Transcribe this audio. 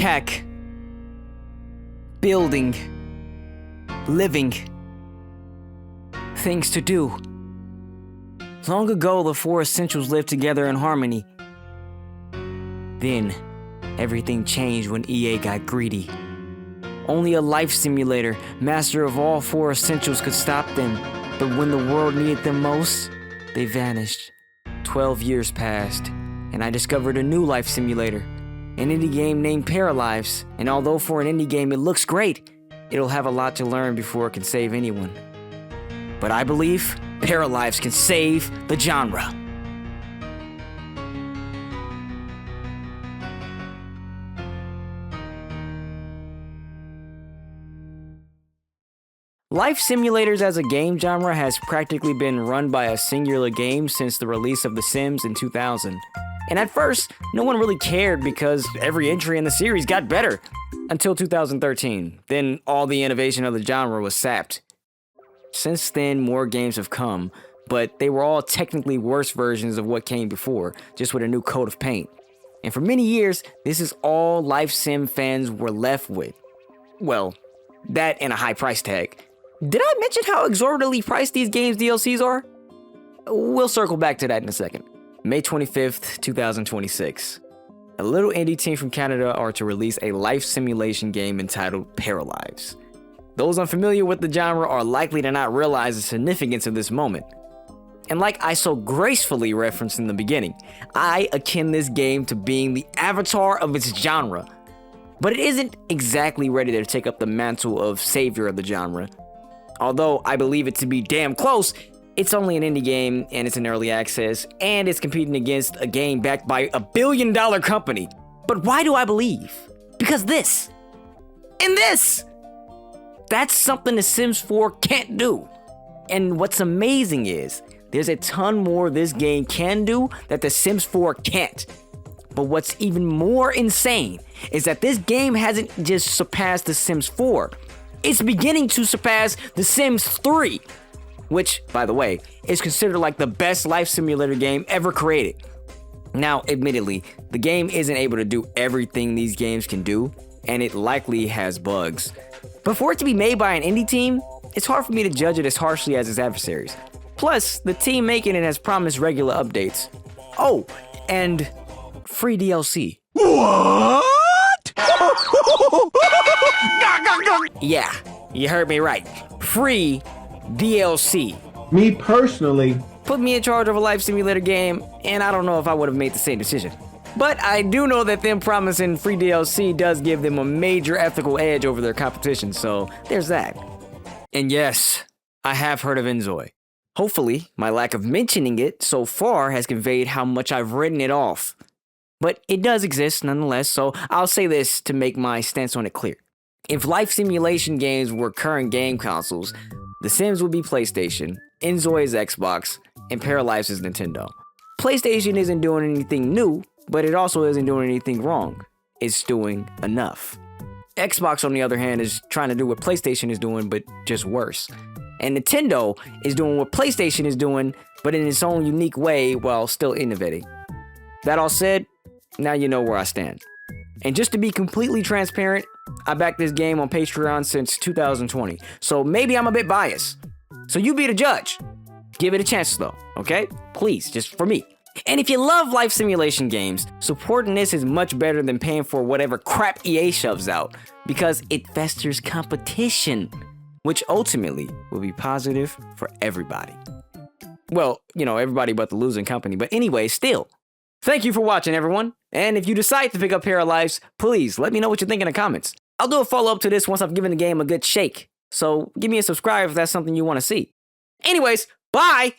tech, building, living, things to do. Long ago, the four essentials lived together in harmony. Then, everything changed when EA got greedy. Only a life simulator, master of all four essentials, could stop them. But when the world needed them most, they vanished. 12 years passed, and I discovered a new life simulator, an indie game named Paralives. And although for an indie game it looks great, it'll have a lot to learn before it can save anyone. But I believe Paralives can save the genre. Life simulators as a game genre has practically been run by a singular game since the release of The Sims in 2000. And at first, no one really cared because every entry in the series got better. Until 2013, then all the innovation of the genre was sapped. Since then, more games have come, but they were all technically worse versions of what came before, just with a new coat of paint. And for many years, this is all life sim fans were left with. Well, that and a high price tag. Did I mention how exorbitantly priced these games' DLCs are? We'll circle back to that in a second. May 25th, 2026. A little indie team from Canada are to release a life simulation game entitled Paralives. Those unfamiliar with the genre are likely to not realize the significance of this moment. And like I so gracefully referenced in the beginning, I akin this game to being the avatar of its genre. But it isn't exactly ready to take up the mantle of savior of the genre. Although I believe it to be damn close, it's only an indie game and it's in early access and it's competing against a game backed by a billion-dollar company. But why do I believe? Because this and this! That's something The Sims 4 can't do. And what's amazing is, there's a ton more this game can do that The Sims 4 can't. But what's even more insane is that this game hasn't just surpassed The Sims 4. It's beginning to surpass The Sims 3, which, by the way, is considered like the best life simulator game ever created. Now, admittedly, the game isn't able to do everything these games can do, and it likely has bugs. But for it to be made by an indie team, it's hard for me to judge it as harshly as its adversaries. Plus, the team making it has promised regular updates. Oh, and free DLC. What? Yeah, you heard me right. Free DLC. Me personally, Put me in charge of a life simulator game, and I don't know if I would have made the same decision. But I do know that them promising free DLC does give them a major ethical edge over their competition, so there's that. And yes, I have heard of Inzoi. Hopefully, my lack of mentioning it so far has conveyed how much I've written it off. But it does exist nonetheless, so I'll say this to make my stance on it clear. If life simulation games were current game consoles, The Sims would be PlayStation, Inzoi is Xbox, and Paralives is Nintendo. PlayStation isn't doing anything new, but it also isn't doing anything wrong. It's doing enough. Xbox, on the other hand, is trying to do what PlayStation is doing, but just worse. And Nintendo is doing what PlayStation is doing, but in its own unique way while still innovating. That all said, now you know where I stand. And just to be completely transparent, I backed this game on Patreon since 2020, so maybe I'm a bit biased. So you be the judge. Give it a chance though, okay? Please, just for me. And if you love life simulation games, supporting this is much better than paying for whatever crap EA shoves out, because it festers competition, which ultimately will be positive for everybody. Well, everybody but the losing company, but anyway, still. Thank you for watching, everyone. And if you decide to pick up Paralives, please let me know what you think in the comments. I'll do a follow-up to this once I've given the game a good shake. So give me a subscribe if that's something you want to see. Anyways, bye!